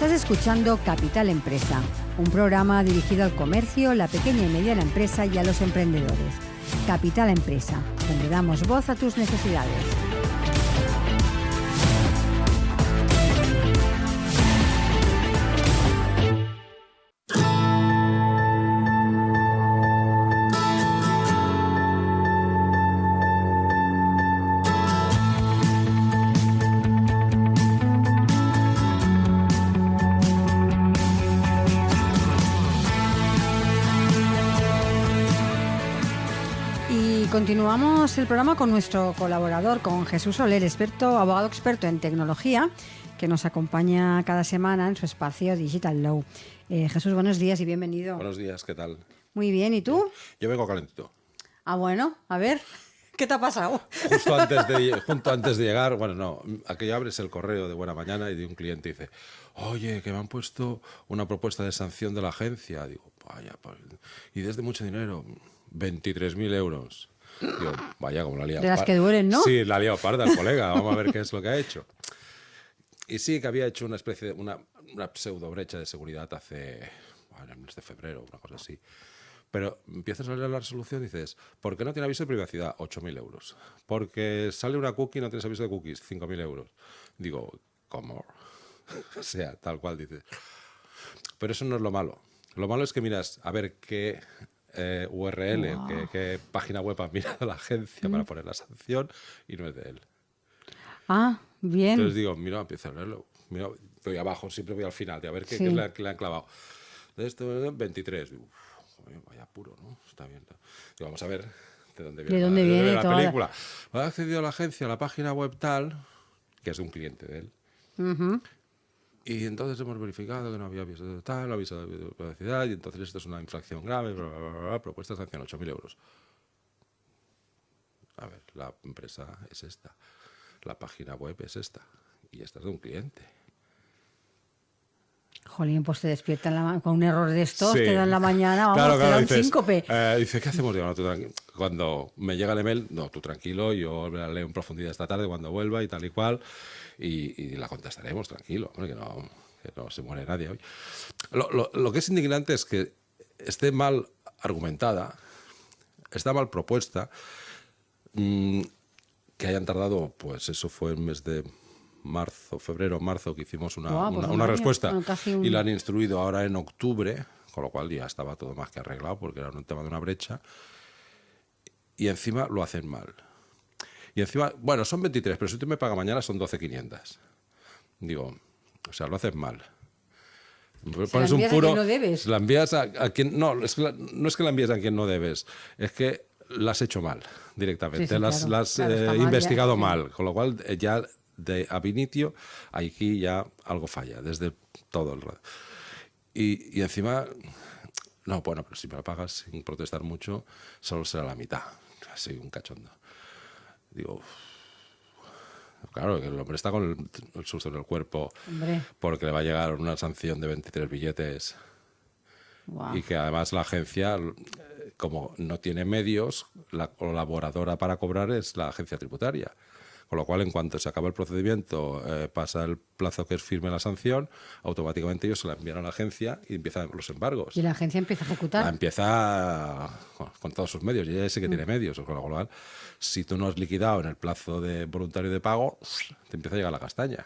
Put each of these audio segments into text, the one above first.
Estás escuchando Capital Empresa, un programa dirigido al comercio, la pequeña y mediana empresa y a los emprendedores. Capital Empresa, donde damos voz a tus necesidades. Continuamos el programa con nuestro colaborador, con Jesús Soler, abogado experto en tecnología, que nos acompaña cada semana en su espacio Digital Law. Jesús, buenos días y bienvenido. Buenos días, ¿qué tal? Muy bien, ¿y tú? Yo vengo calentito. Ah, bueno, a ver, ¿qué te ha pasado? Justo antes de llegar, bueno, no, aquí abres el correo de Buena Mañana y de un cliente dice, oye, que me han puesto una propuesta de sanción de la agencia. Digo, vaya, y desde mucho dinero, 23.000 euros. Digo, vaya, como la ha liado. De las que duelen, ¿no? Sí, la ha liado parda el colega, vamos a ver qué es lo que ha hecho. Y sí, que había hecho una especie de una pseudo brecha de seguridad hace, bueno, en el mes de febrero, una cosa así. Pero empiezas a leer la resolución y dices, ¿por qué no tiene aviso de privacidad? 8.000 euros. Porque sale una cookie y no tienes aviso de cookies, 5.000 euros. Digo, ¿cómo? O sea, tal cual dices. Pero eso no es lo malo. Lo malo es que miras a ver qué URL, Wow. qué página web ha mirado la agencia para poner la sanción y no es de él. Ah, bien. Entonces digo, mira, empiezo a leerlo. Mira, voy abajo, siempre voy al final, a ver qué es la que le han clavado. De esto, 23. Digo, joder, vaya puro, ¿no? Está bien. Digo, vamos a ver de dónde viene, la película. Ha accedido a la agencia, a la página web tal, que es de un cliente de él. Uh-huh. Y entonces hemos verificado que no había aviso de tal, aviso de privacidad, y entonces esto es una infracción grave, bla, bla, bla, bla, propuesta de sanción, 8.000 euros. A ver, la empresa es esta, la página web es esta, y esta es de un cliente. Jolín, pues te despiertan con un error de estos, Sí. te dan la mañana, vamos, claro, te dan dices, síncope. Dice, ¿qué hacemos? Digo, no, cuando me llega el email, no, tú tranquilo, yo la leo en profundidad esta tarde cuando vuelva y tal y cual, y la contestaremos, tranquilo, hombre, que no se muere nadie hoy. Lo que es indignante es que esté mal argumentada, está mal propuesta, que hayan tardado, pues eso fue el mes de febrero, marzo, que hicimos una respuesta y la han instruido ahora en octubre, con lo cual ya estaba todo más que arreglado porque era un tema de una brecha, y encima lo hacen mal. Y encima, bueno, son 23, pero si tú me pagas mañana son 12.500. Digo, o sea, lo haces mal. Pones un puro, a quien no debes. La envías a quien no, no es que la envíes a quien no debes, es que la has hecho mal directamente, sí, las has investigado mal, con lo cual ya de ab initio aquí ya algo falla desde todo el rato. Y encima, no, bueno, pero si me la pagas sin protestar mucho, solo será la mitad, así un cachondo. Digo, claro, que el hombre está con el susto en el cuerpo, hombre, porque le va a llegar una sanción de 23 billetes. Wow. Y que además la agencia, como no tiene medios, la colaboradora para cobrar es la agencia tributaria. Con lo cual, en cuanto se acaba el procedimiento, pasa el plazo que es firme la sanción, automáticamente ellos se la envían a la agencia y empiezan los embargos. ¿Y la agencia empieza a ejecutar? La empieza con todos sus medios, y ella sí que tiene medios. Con lo cual, si tú no has liquidado en el plazo de voluntario de pago, te empieza a llegar la castaña.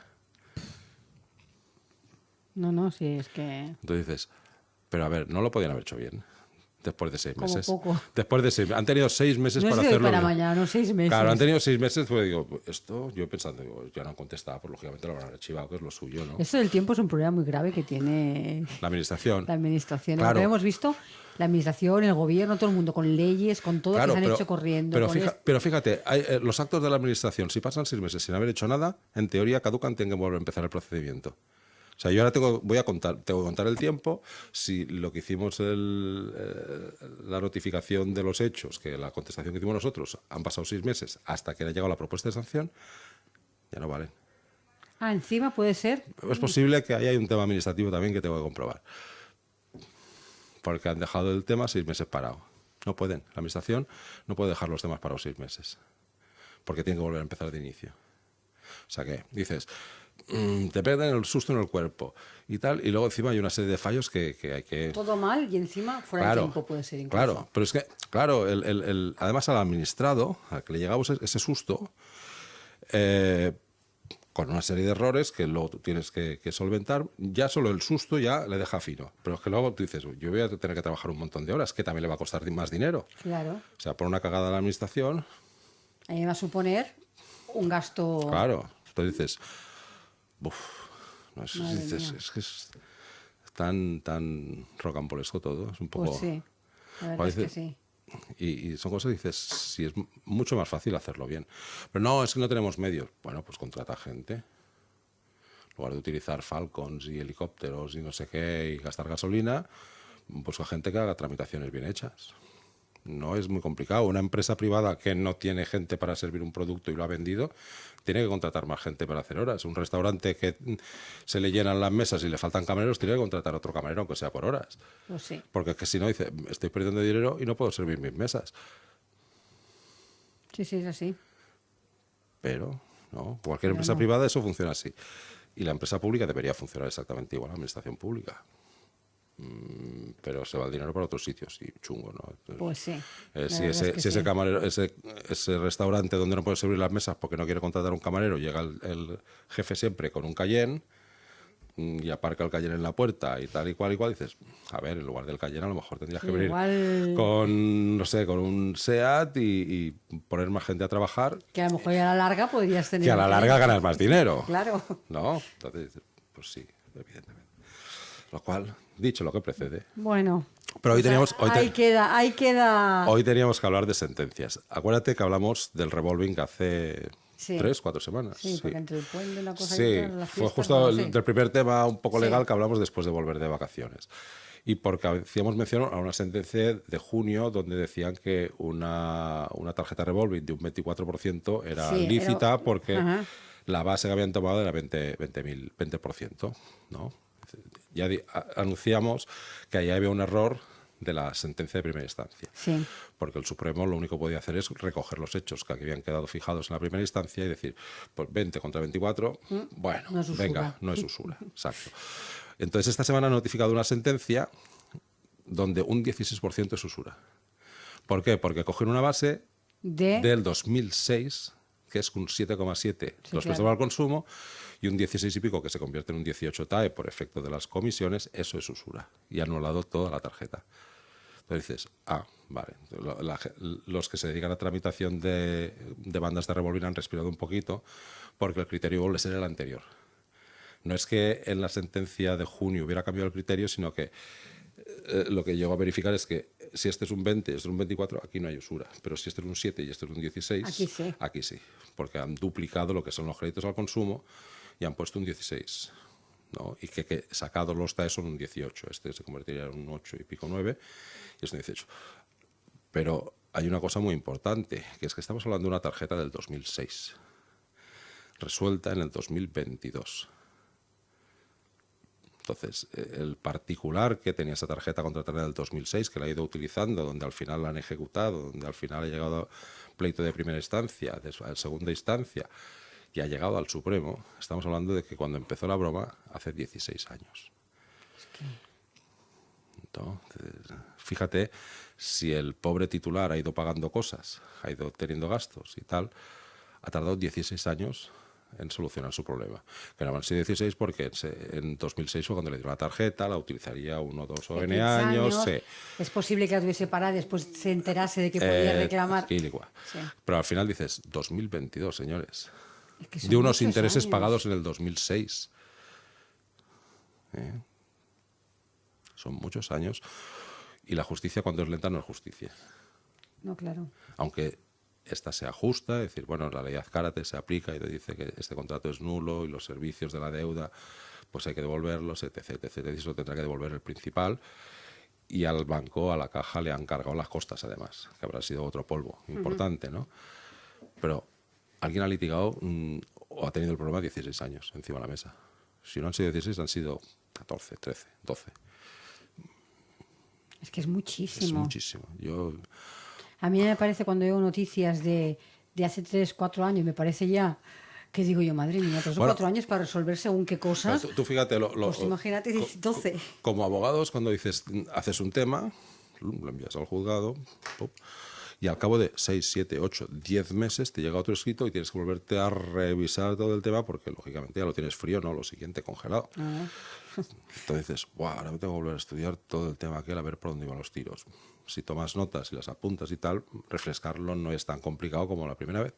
No, sí, es que... Entonces dices, pero a ver, no lo podían haber hecho bien. Después de 6 meses. Poco. Después de 6 meses. Han tenido 6 meses no para es de hacerlo. Hoy para mañana, no 6 meses. Claro, han tenido 6 meses. Pues digo, esto, yo pensando, digo, ya no han contestado, pues lógicamente lo habrán archivado, que es lo suyo, ¿no? Esto del tiempo es un problema muy grave que tiene la administración. La administración. Claro. Lo que hemos visto, la administración, el gobierno, todo el mundo, con leyes, con todo claro, que se han hecho corriendo. Pero fíjate, los actos de la administración, si pasan 6 meses sin haber hecho nada, en teoría caducan, tienen que volver a empezar el procedimiento. O sea, yo ahora tengo que contar el tiempo. Si lo que hicimos, la notificación de los hechos, que la contestación que hicimos nosotros, han pasado 6 meses hasta que ha llegado la propuesta de sanción, ya no valen. Ah, encima puede ser. Es posible que ahí hay un tema administrativo también que tengo que comprobar. Porque han dejado el tema 6 meses parado. No pueden. La administración no puede dejar los temas parados 6 meses. Porque tienen que volver a empezar de inicio. O sea que dices, te pegan el susto en el cuerpo y tal, y luego encima hay una serie de fallos que hay que... Todo mal y encima fuera de tiempo puede ser incluso. Claro, pero es que, claro, además al administrado, al que le llegaba ese susto, con una serie de errores que luego tú tienes que solventar, ya solo el susto ya le deja fino. Pero es que luego tú dices, yo voy a tener que trabajar un montón de horas, que también le va a costar más dinero. Claro. O sea, por una cagada de la administración... A mí me va a suponer un gasto... Claro, entonces dices, uff, no, es que es tan rocambolesco todo, es un poco... Pues sí, la verdad es que sí. Y son cosas que dices, sí, es mucho más fácil hacerlo bien. Pero no, es que no tenemos medios. Bueno, pues contrata gente. En lugar de utilizar Falcons y helicópteros y no sé qué y gastar gasolina, pues a gente que haga tramitaciones bien hechas. No es muy complicado. Una empresa privada que no tiene gente para servir un producto y lo ha vendido, tiene que contratar más gente para hacer horas. Un restaurante que se le llenan las mesas y le faltan camareros, tiene que contratar otro camarero, aunque sea por horas. Pues sí. Porque es que si no, dice, estoy perdiendo dinero y no puedo servir mis mesas. Sí, es así. Pero, no, cualquier empresa privada eso funciona así. Y la empresa pública debería funcionar exactamente igual, la administración pública. Pero se va el dinero para otros sitios y chungo, ¿no? Entonces, pues sí. Si ese camarero, ese restaurante donde no puede servir las mesas porque no quiere contratar un camarero, llega el jefe siempre con un Cayenne y aparca el Cayenne en la puerta y tal y cual, dices, a ver, en lugar del Cayenne a lo mejor tendrías que venir con, no sé, con un SEAT y poner más gente a trabajar. Que a lo mejor a la larga podrías tener... Que a la larga ganas más dinero. Claro. ¿No? Entonces, pues sí, evidentemente. Lo cual, dicho lo que precede. Bueno. Pero hoy teníamos... Ahí queda... Hoy teníamos que hablar de sentencias. Acuérdate que hablamos del revolving hace 3, 4 semanas. Sí, porque entre el puente y la cosa... Sí, y las fue fiestas, justo del primer tema un poco legal que hablamos después de volver de vacaciones. Y porque hacíamos mención a una sentencia de junio donde decían que una tarjeta revolving de un 24% era lícita porque la base que habían tomado era 20%, ¿no? Ya anunciamos que ahí había un error de la sentencia de primera instancia. Sí. Porque el Supremo lo único que podía hacer es recoger los hechos que habían quedado fijados en la primera instancia y decir, pues 20 contra 24, bueno, no venga, no es usura. Exacto. Entonces esta semana han notificado una sentencia donde un 16% es usura. ¿Por qué? Porque cogen una base del 2006, que es un 7,7 los préstamos al consumo, y un 16 y pico que se convierte en un 18 TAE por efecto de las comisiones, eso es usura. Y ha anulado toda la tarjeta. Entonces dices, vale, los que se dedican a tramitación de bandas de revolving han respirado un poquito porque el criterio vuelve a ser el anterior. No es que en la sentencia de junio hubiera cambiado el criterio, sino que lo que llegó a verificar es que si este es un 20 y este es un 24, aquí no hay usura. Pero si este es un 7 y este es un 16, aquí sí. Porque han duplicado lo que son los créditos al consumo y han puesto un 16. ¿No? Y que sacados los TAE son un 18. Este se convertiría en un 8 y pico 9 y es un 18. Pero hay una cosa muy importante, que es que estamos hablando de una tarjeta del 2006, resuelta en el 2022. Entonces, el particular que tenía esa tarjeta contratada en el 2006, que la ha ido utilizando, donde al final la han ejecutado, donde al final ha llegado a pleito de primera instancia, de segunda instancia, y ha llegado al Supremo, estamos hablando de que cuando empezó la broma, hace 16 años. Entonces, fíjate, si el pobre titular ha ido pagando cosas, ha ido teniendo gastos y tal, ha tardado 16 años en solucionar su problema. Que no han sido 16 porque en 2006 fue cuando le dieron la tarjeta, la utilizaría 1, 2 o N años. Sí. Es posible que la tuviese parada y después se enterase de que podía reclamar. Sí. Pero al final dices, 2022, señores. Es que de unos intereses pagados en el 2006. Son muchos años. Y la justicia, cuando es lenta, no es justicia. No, claro. Aunque esta se ajusta, es decir, bueno, la ley Azcárate se aplica y te dice que este contrato es nulo y los servicios de la deuda pues hay que devolverlos, etc. Y eso tendrá que devolver el principal. Y al banco, a la caja, le han cargado las costas, además, que habrá sido otro polvo importante, ¿no? Pero alguien ha litigado o ha tenido el problema 16 años encima de la mesa. Si no han sido 16, han sido 14, 13, 12. Es que es muchísimo. Es muchísimo. A mí me parece, cuando veo noticias de hace 3, 4 años, me parece ya Que digo yo, madre mía, 3 o 4 años para resolver según qué cosas. Tú fíjate, pues imagínate 12. Como abogados, cuando dices, haces un tema, lo envías al juzgado, pop, y al cabo de 6, 7, 8, 10 meses te llega otro escrito y tienes que volverte a revisar todo el tema porque, lógicamente, ya lo tienes frío, no lo siguiente congelado. Entonces dices, wow, ahora me tengo que volver a estudiar todo el tema aquel, a ver por dónde iban los tiros. Si tomas notas y las apuntas y tal, refrescarlo no es tan complicado como la primera vez.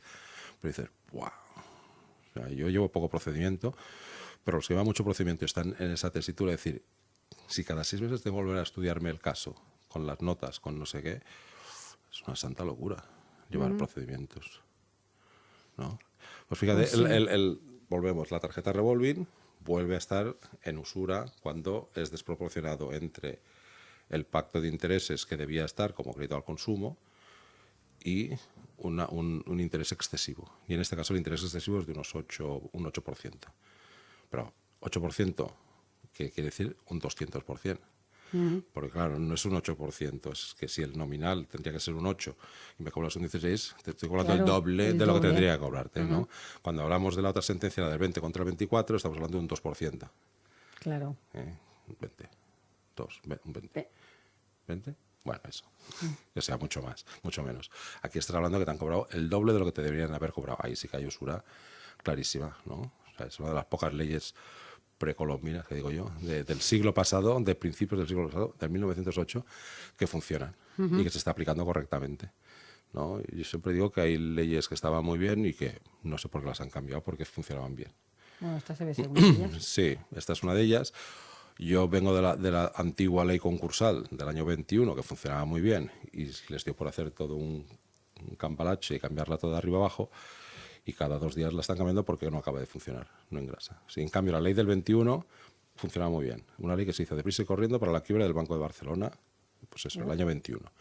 Pero dices, wow. O sea, yo llevo poco procedimiento, pero los que llevan mucho procedimiento están en esa tesitura de decir, si cada 6 meses tengo que volver a estudiarme el caso, con las notas, con no sé qué, es una santa locura llevar procedimientos, ¿no? Pues fíjate, Pues sí. volvemos, la tarjeta revolving vuelve a estar en usura cuando es desproporcionado entre el pacto de intereses que debía estar como crédito al consumo y un interés excesivo. Y en este caso el interés excesivo es de un 8%. Pero 8%, ¿qué quiere decir? Un 200%. Porque claro, no es un 8%, es que si el nominal tendría que ser un 8 y me cobras un 16, te estoy cobrando el doble de lo que tendría que cobrarte, ¿no? Cuando hablamos de la otra sentencia, la del 20 contra el 24, estamos hablando de un 2%. Claro. 20. 2, un 20. ¿20? Bueno, eso. Que sea mucho más, mucho menos. Aquí estás hablando que te han cobrado el doble de lo que te deberían haber cobrado. Ahí sí que hay usura clarísima, ¿no? O sea, es una de las pocas leyes precolombinas, que digo yo, del siglo pasado, de principios del siglo pasado, del 1908, que funcionan y que se está aplicando correctamente, ¿no? Y yo siempre digo que hay leyes que estaban muy bien y que no sé por qué las han cambiado, porque funcionaban bien. Bueno, esta se ve ser una de ellas. Sí, esta es una de ellas. Yo vengo de la antigua ley concursal del año 21, que funcionaba muy bien, y les dio por hacer todo un cambalache y cambiarla toda de arriba abajo, y cada 2 días la están cambiando porque no acaba de funcionar, no engrasa. Sí, en cambio, la ley del 21 funcionaba muy bien. Una ley que se hizo deprisa y corriendo para la quiebra del Banco de Barcelona, pues eso, el año 21.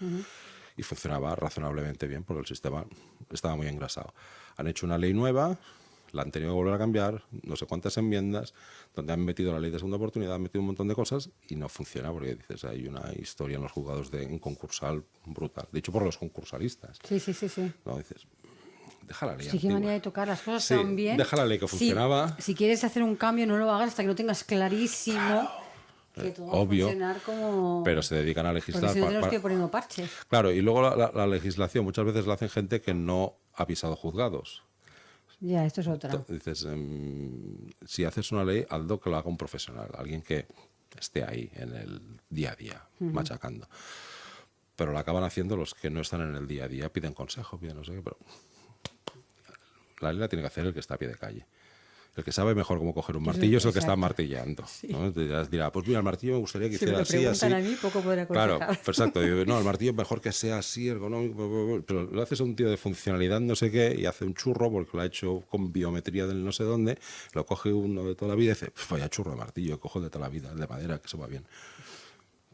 Y funcionaba razonablemente bien porque el sistema estaba muy engrasado. Han hecho una ley nueva, la han tenido que volver a cambiar, no sé cuántas enmiendas, donde han metido la ley de segunda oportunidad, han metido un montón de cosas y no funciona porque dices, hay una historia en los juzgados en concursal brutal. Dicho por los concursalistas. Sí. No, dices, deja la ley Sí, qué antigua. manera de tocar las cosas Sí, tan bien. deja la ley que funcionaba. Si quieres hacer un cambio, no lo hagas hasta que no tengas clarísimo que todo va a Obvio, funcionar como... pero se dedican a Porque legislar. si no te lo estoy poniendo parches. Claro, y luego la legislación muchas veces la hacen gente que no ha pisado juzgados. Ya, esto es otra. Dices, si haces una ley, hazlo que lo haga un profesional, alguien que esté ahí en el día a día, machacando. Pero lo acaban haciendo los que no están en el día a día, piden consejo, piden no sé qué, pero la ley la tiene que hacer el que está a pie de calle. El que sabe mejor cómo coger un martillo es el que está martillando, ¿no? Entonces dirá, pues mira, el martillo me gustaría que hiciera así, así. Si me preguntan a mí, poco podré aconsejar. Claro, exacto. Digo, no, el martillo mejor que sea así, ergonómico, pero lo haces a un tío de funcionalidad no sé qué y hace un churro porque lo ha hecho con biometría del no sé dónde, lo coge uno de toda la vida y dice, pues vaya churro de martillo, cojo el de toda la vida, el de madera, que se va bien.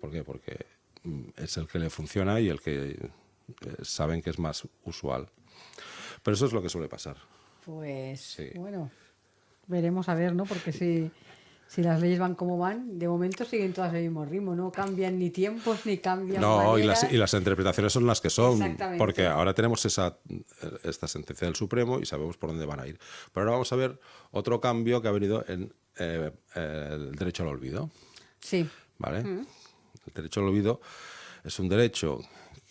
¿Por qué? Porque es el que le funciona y el que saben que es más usual. Pero eso es lo que suele pasar. Pues, Sí. bueno, veremos a ver, ¿no? Porque si las leyes van como van, de momento siguen todas el mismo ritmo, no cambian ni tiempos, ni cambian No, y maneras. las interpretaciones son las que son, Exactamente. porque ahora tenemos esta sentencia del Supremo y sabemos por dónde van a ir. Pero ahora vamos a ver otro cambio que ha venido en el derecho al olvido. Sí. ¿Vale? El derecho al olvido es un derecho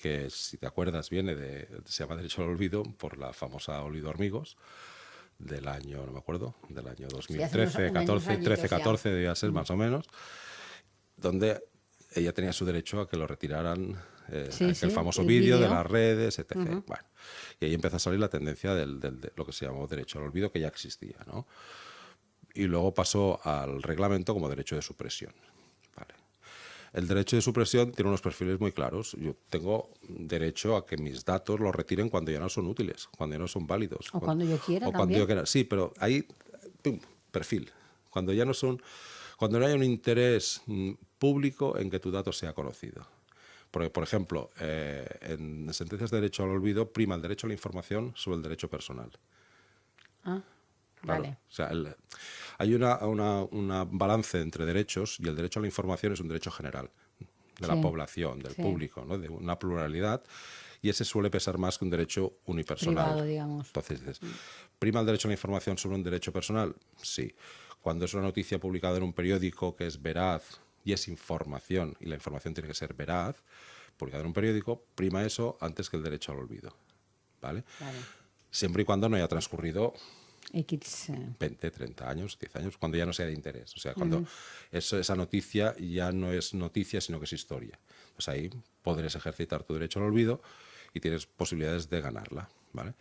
que, si te acuerdas, se llama derecho al olvido por la famosa Olvido Hormigos del año, no me acuerdo, del año 2013, 14 debía ser más o menos, donde ella tenía su derecho a que lo retiraran, el famoso vídeo de las redes, etc. Bueno, y ahí empezó a salir la tendencia de lo que se llamó derecho al olvido, que ya existía, ¿no? Y luego pasó al reglamento como derecho de supresión. Vale. El derecho de supresión tiene unos perfiles muy claros. Yo tengo derecho a que mis datos los retiren cuando ya no son útiles, cuando ya no son válidos. O cuando yo quiera o cuando también. yo quiera. Sí, pero ahí, pum, perfil. Cuando ya no son, cuando no hay un interés público en que tu dato sea conocido. Porque, por ejemplo, en sentencias de derecho al olvido prima el derecho a la información sobre el derecho personal. Ah, Claro. vale. O sea, hay una balance entre derechos y el derecho a la información es un derecho general. de la población, del público, ¿no? De una pluralidad, y ese suele pesar más que un derecho unipersonal. Privado, digamos. Entonces dices, ¿prima el derecho a la información sobre un derecho personal? Sí. Cuando es una noticia publicada en un periódico que es veraz y es información, y la información tiene que ser veraz, publicada en un periódico, prima eso antes que el derecho al olvido. ¿Vale? Vale. Siempre y cuando no haya transcurrido X, 20, 30 años, 10 años, cuando ya no sea de interés. O sea, cuando esa noticia ya no es noticia, sino que es historia. Pues ahí podrás ejercitar tu derecho al olvido y tienes posibilidades de ganarla. ¿Vale?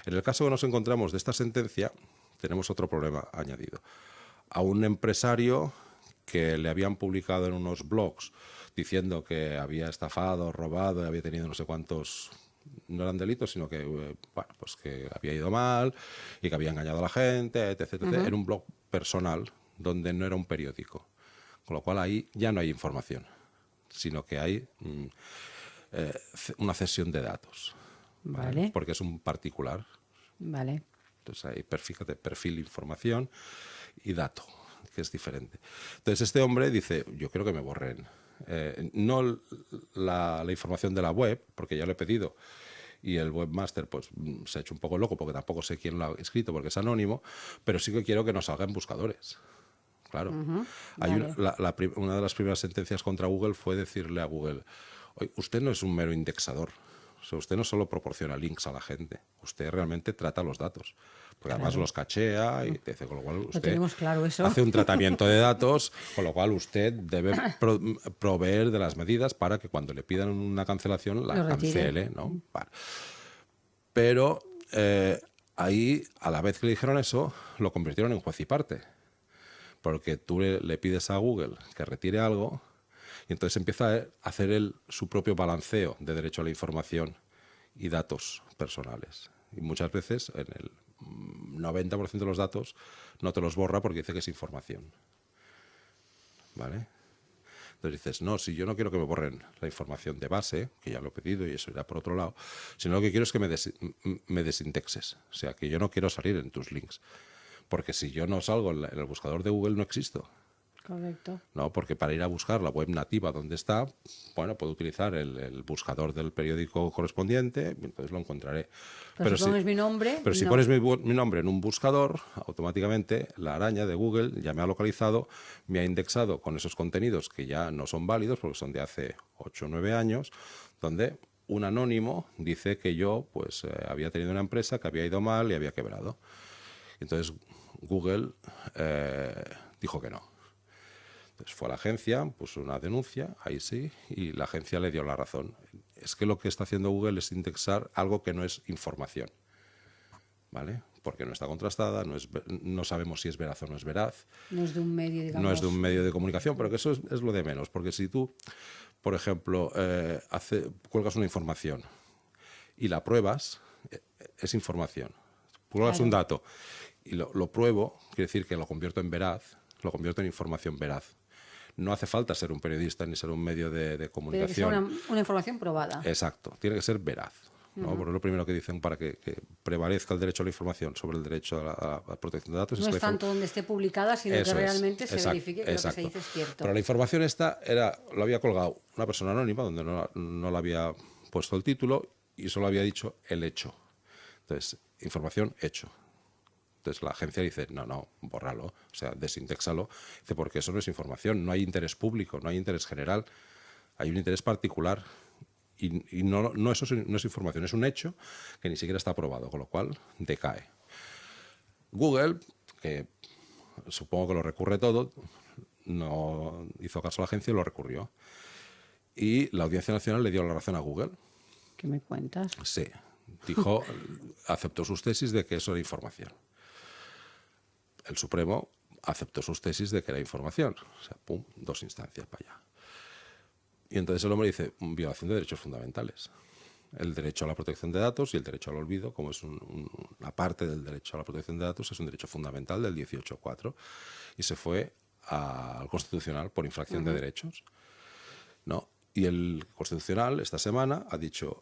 En el caso que nos encontramos de esta sentencia, tenemos otro problema añadido. A un empresario que le habían publicado en unos blogs diciendo que había estafado, robado, había tenido no sé cuántos, no eran delitos, sino que, bueno, pues que había ido mal y que había engañado a la gente, etc. Era un blog personal donde no era un periódico. Con lo cual ahí ya no hay información, sino que hay una cesión de datos. ¿Vale? Porque es un particular. Vale. Entonces ahí fíjate, perfil, información y dato, que es diferente. Entonces este hombre dice, yo quiero que me borren. No la información de la web, porque ya lo he pedido, y el webmaster pues se ha hecho un poco loco porque tampoco sé quién lo ha escrito porque es anónimo, pero sí que quiero que nos salga en buscadores. Claro. Hay una de las primeras sentencias contra Google fue decirle a Google, oye, usted no es un mero indexador. O sea, usted no solo proporciona links a la gente, usted realmente trata los datos. Porque además los cachea y te dice, con lo cual usted tenemos claro eso. hace un tratamiento de datos, con lo cual usted debe proveer de las medidas para que cuando le pidan una cancelación la cancele, ¿no? Vale. Pero ahí, a la vez que le dijeron eso, lo convirtieron en juez y parte. Porque tú le pides a Google que retire algo y entonces empieza a hacer su propio balanceo de derecho a la información y datos personales. Y muchas veces, en el 90% de los datos, no te los borra porque dice que es información. ¿Vale? Entonces dices, no, si yo no quiero que me borren la información de base, que ya lo he pedido y eso irá por otro lado, sino lo que quiero es que me desindexes. O sea, que yo no quiero salir en tus links. Porque si yo no salgo en el buscador de Google, no existo. Correcto. No, porque para ir a buscar la web nativa donde está, bueno, puedo utilizar el buscador del periódico correspondiente, entonces lo encontraré. Pero si pones mi nombre... Pero si pones mi nombre en un buscador, automáticamente la araña de Google ya me ha localizado, me ha indexado con esos contenidos que ya no son válidos, porque son de hace 8 o 9 años, donde un anónimo dice que yo pues había tenido una empresa que había ido mal y había quebrado. Entonces Google dijo que no. Entonces fue a la agencia, puso una denuncia, ahí sí, y la agencia le dio la razón. Es que lo que está haciendo Google es indexar algo que no es información, ¿vale? Porque no está contrastada, no sabemos si es veraz o no es veraz. No es de un medio, digamos. No es de un medio de comunicación, pero que eso es lo de menos. Porque si tú, por ejemplo, cuelgas una información y la pruebas, es información. Cuelgas un dato y lo pruebo, quiere decir que lo convierto en veraz, lo convierto en información veraz. No hace falta ser un periodista ni ser un medio de comunicación. Tiene que ser una información probada. Exacto, tiene que ser veraz. ¿no? Porque es lo primero que dicen para que prevalezca el derecho a la información sobre el derecho a la protección de datos. No es tanto donde esté publicada, sino que realmente se verifique que lo que se dice es cierto. Pero la información esta lo había colgado una persona anónima, donde no le había puesto el título y solo había dicho el hecho. Entonces, información, hecho. Entonces la agencia dice, no, bórralo, o sea, desindéxalo. Dice, porque eso no es información, no hay interés público, no hay interés general, hay un interés particular. Y no, eso no es información, es un hecho que ni siquiera está aprobado, con lo cual decae. Google, que supongo que lo recurre todo, no hizo caso a la agencia y lo recurrió. Y la Audiencia Nacional le dio la razón a Google. ¿Qué me cuentas? Sí, dijo, aceptó sus tesis de que eso era información. El Supremo aceptó sus tesis de que era información. O sea, pum, 2 instancias para allá. Y entonces el hombre dice, violación de derechos fundamentales. El derecho a la protección de datos y el derecho al olvido, como es una parte del derecho a la protección de datos, es un derecho fundamental del 18.4. Y se fue al Constitucional por infracción de derechos. ¿No? Y el Constitucional esta semana ha dicho,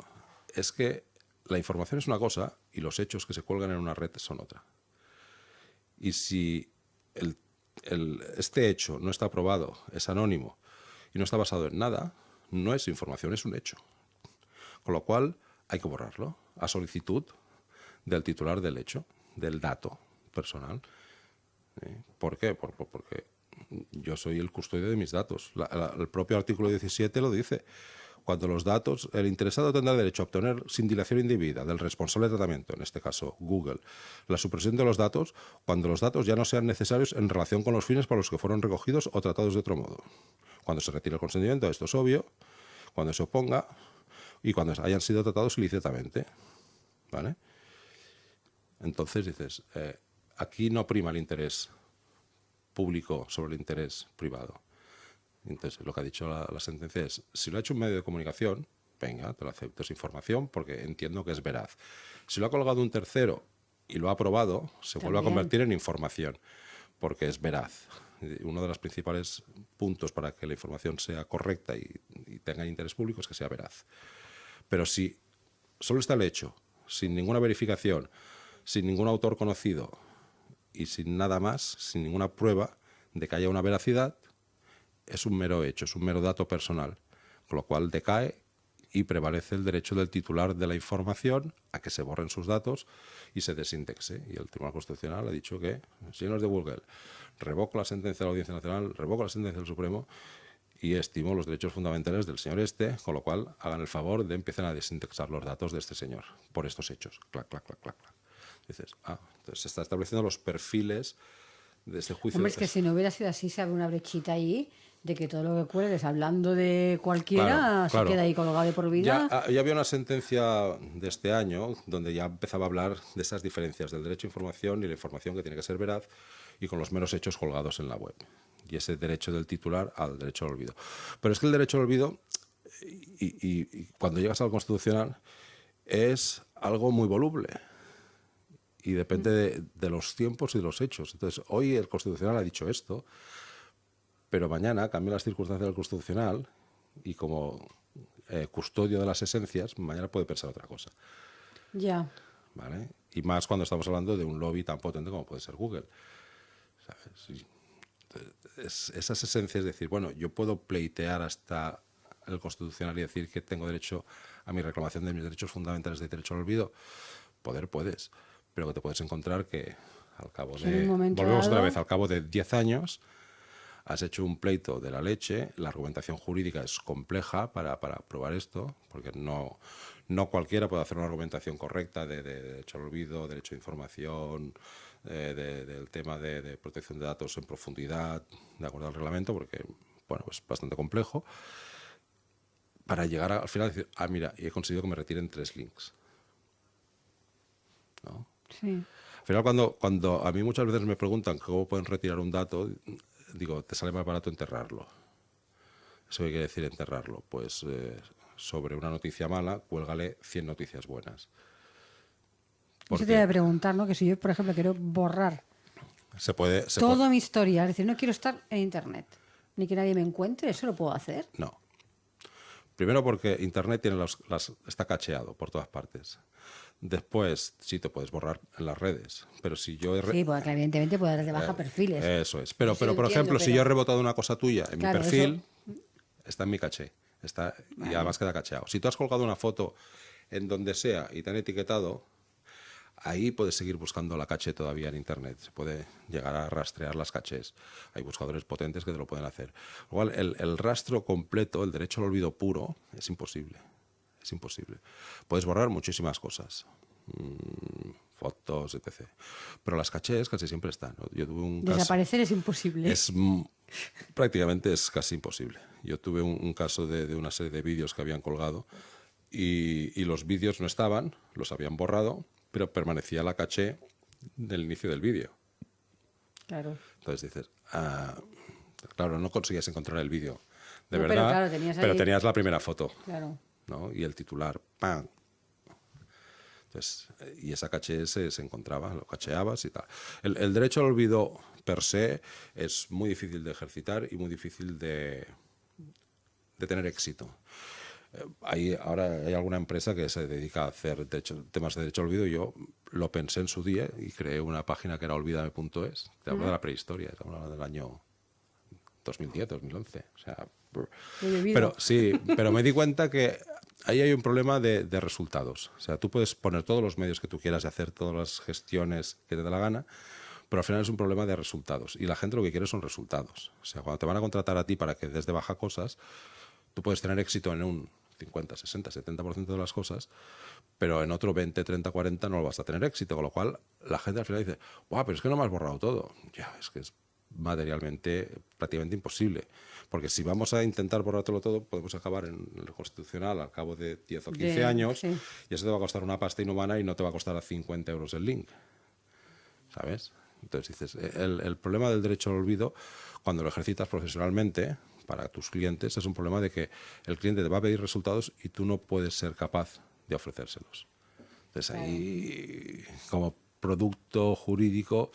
es que la información es una cosa y los hechos que se cuelgan en una red son otra. Y si este hecho no está aprobado, es anónimo y no está basado en nada, no es información, es un hecho. Con lo cual hay que borrarlo a solicitud del titular del hecho, del dato personal. ¿Por qué? Porque yo soy el custodio de mis datos. El propio artículo 17 lo dice. Cuando los datos, el interesado tendrá derecho a obtener sin dilación indebida del responsable de tratamiento, en este caso Google, la supresión de los datos cuando los datos ya no sean necesarios en relación con los fines para los que fueron recogidos o tratados de otro modo. Cuando se retire el consentimiento, esto es obvio, cuando se oponga y cuando hayan sido tratados ilícitamente. ¿Vale? Entonces dices, aquí no prima el interés público sobre el interés privado. Entonces, lo que ha dicho la sentencia es, si lo ha hecho un medio de comunicación, venga, te lo acepto, es información porque entiendo que es veraz. Si lo ha colgado un tercero y lo ha aprobado, se vuelve a convertir en información porque es veraz. Uno de los principales puntos para que la información sea correcta y tenga interés público es que sea veraz. Pero si solo está el hecho, sin ninguna verificación, sin ningún autor conocido y sin nada más, sin ninguna prueba de que haya una veracidad, es un mero hecho, es un mero dato personal, con lo cual decae y prevalece el derecho del titular de la información a que se borren sus datos y se desindexe. Y el Tribunal Constitucional ha dicho que, señores de Google, revoco la sentencia de la Audiencia Nacional, revoco la sentencia del Supremo y estimo los derechos fundamentales del señor con lo cual hagan el favor de empezar a desindexar los datos de este señor por estos hechos. Clac, clac, clac, clac, clac. Dices, entonces se está estableciendo los perfiles de este juicio. Hombre, es que si no hubiera sido así, se abre una brechita ahí de que todo lo que cuelgues hablando de cualquiera se queda ahí colgado de por vida. Ya había una sentencia de este año donde ya empezaba a hablar de esas diferencias del derecho a información y la información que tiene que ser veraz y con los meros hechos colgados en la web. Y ese derecho del titular al derecho al olvido. Pero es que el derecho al olvido, y cuando llegas al Constitucional, es algo muy voluble. Y depende de los tiempos y de los hechos. Entonces, hoy el Constitucional ha dicho esto, pero mañana cambian las circunstancias del Constitucional y como custodio de las esencias, mañana puede pensar otra cosa. Ya. ¿Vale? Y más cuando estamos hablando de un lobby tan potente como puede ser Google. ¿Sabes? Esas esencias, es decir, bueno, yo puedo pleitear hasta el Constitucional y decir que tengo derecho a mi reclamación de mis derechos fundamentales de derecho al olvido. Poder puedes, pero que te puedes encontrar que al cabo de... Volvemos otra vez, al cabo de 10 años has hecho un pleito de la leche, la argumentación jurídica es compleja para probar esto, porque no cualquiera puede hacer una argumentación correcta de derecho al olvido, derecho a información, del tema de protección de datos en profundidad, de acuerdo al reglamento, porque bueno, es bastante complejo, para llegar al final y decir, mira, y he conseguido que me retiren 3 links. ¿No? Sí. Al final, cuando a mí muchas veces me preguntan cómo pueden retirar un dato, digo, te sale más barato enterrarlo. ¿Eso qué quiere decir enterrarlo? Pues sobre una noticia mala, cuélgale 100 noticias buenas. Eso te voy a preguntar, ¿no? Que si yo, por ejemplo, quiero borrar toda mi historia, es decir, no quiero estar en Internet, ni que nadie me encuentre, ¿eso lo puedo hacer? No. Primero porque Internet tiene está cacheado por todas partes. Después, sí te puedes borrar en las redes, pero si yo... Sí, porque evidentemente puedes dar de baja perfiles. Eso es. Pero por ejemplo, si yo he rebotado una cosa tuya en mi perfil, está en mi caché. Y además queda cacheado. Si tú has colgado una foto en donde sea y te han etiquetado, ahí puedes seguir buscando la caché todavía en Internet. Se puede llegar a rastrear las cachés. Hay buscadores potentes que te lo pueden hacer. Igual, el rastro completo, el derecho al olvido puro, es imposible. Es imposible. Puedes borrar muchísimas cosas, fotos, etc. Pero las cachés casi siempre están, ¿no? Yo tuve un Desaparecer es imposible. Prácticamente es casi imposible. Yo tuve un caso de una serie de vídeos que habían colgado y los vídeos no estaban, los habían borrado, pero permanecía la caché del inicio del vídeo. Claro. Entonces dices, claro, no conseguías encontrar el vídeo de verdad, pero tenías la primera foto. Claro. ¿No? Y el titular, ¡pam! Entonces, y esa caché se encontraba, lo cacheabas y tal. El derecho al olvido per se es muy difícil de ejercitar y muy difícil de tener éxito. Ahora hay alguna empresa que se dedica a hacer temas de derecho al olvido. Yo lo pensé en su día y creé una página que era olvidame.es. Te hablo de la prehistoria, te hablo del año 2010, 2011. O sea, pero me di cuenta que ahí hay un problema de resultados. O sea, tú puedes poner todos los medios que tú quieras y hacer todas las gestiones que te dé la gana, pero al final es un problema de resultados. Y la gente lo que quiere son resultados. O sea, cuando te van a contratar a ti para que des de baja cosas, tú puedes tener éxito en un 50, 60, 70% de las cosas, pero en otro 20, 30, 40 no lo vas a tener éxito. Con lo cual, la gente al final dice, ¡guau, pero es que no me has borrado todo! Ya, es que es materialmente prácticamente imposible. Porque si vamos a intentar borrártelo todo, podemos acabar en el Constitucional al cabo de 10 o 15 años, sí. Y eso te va a costar una pasta inhumana y no te va a costar a 50 euros el link. ¿Sabes? Entonces dices, el problema del derecho al olvido, cuando lo ejercitas profesionalmente para tus clientes, es un problema de que el cliente te va a pedir resultados y tú no puedes ser capaz de ofrecérselos. Entonces ahí, como producto jurídico,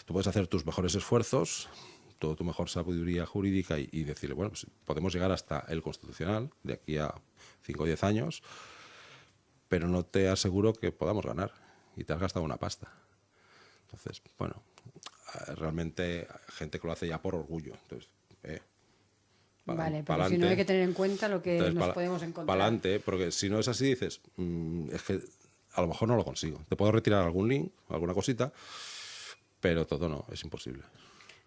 tú puedes hacer tus mejores esfuerzos, toda tu mejor sabiduría jurídica y decirle, bueno, pues podemos llegar hasta el Constitucional de aquí a 5 o 10 años, pero no te aseguro que podamos ganar y te has gastado una pasta. Entonces, bueno, realmente hay gente que lo hace ya por orgullo. Entonces, vale, pero si no hay que tener en cuenta lo que nos podemos encontrar. Para adelante, porque si no es así, dices, es que a lo mejor no lo consigo. Te puedo retirar algún link, alguna cosita, pero todo no, es imposible.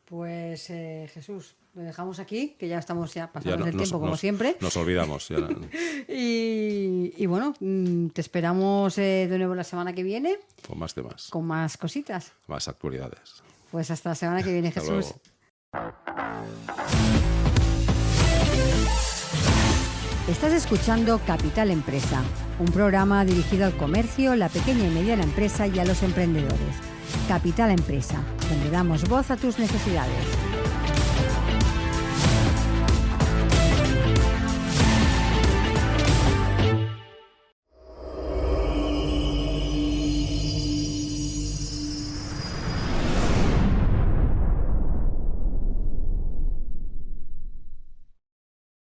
Pues Jesús, lo dejamos aquí, que ya estamos pasando el tiempo como siempre. Nos olvidamos. Ya. y bueno, te esperamos de nuevo la semana que viene. Con más temas. Con más cositas. Más actualidades. Pues hasta la semana que viene, Jesús. Estás escuchando Capital Empresa, un programa dirigido al comercio, la pequeña y mediana empresa y a los emprendedores. Capital Empresa, donde damos voz a tus necesidades.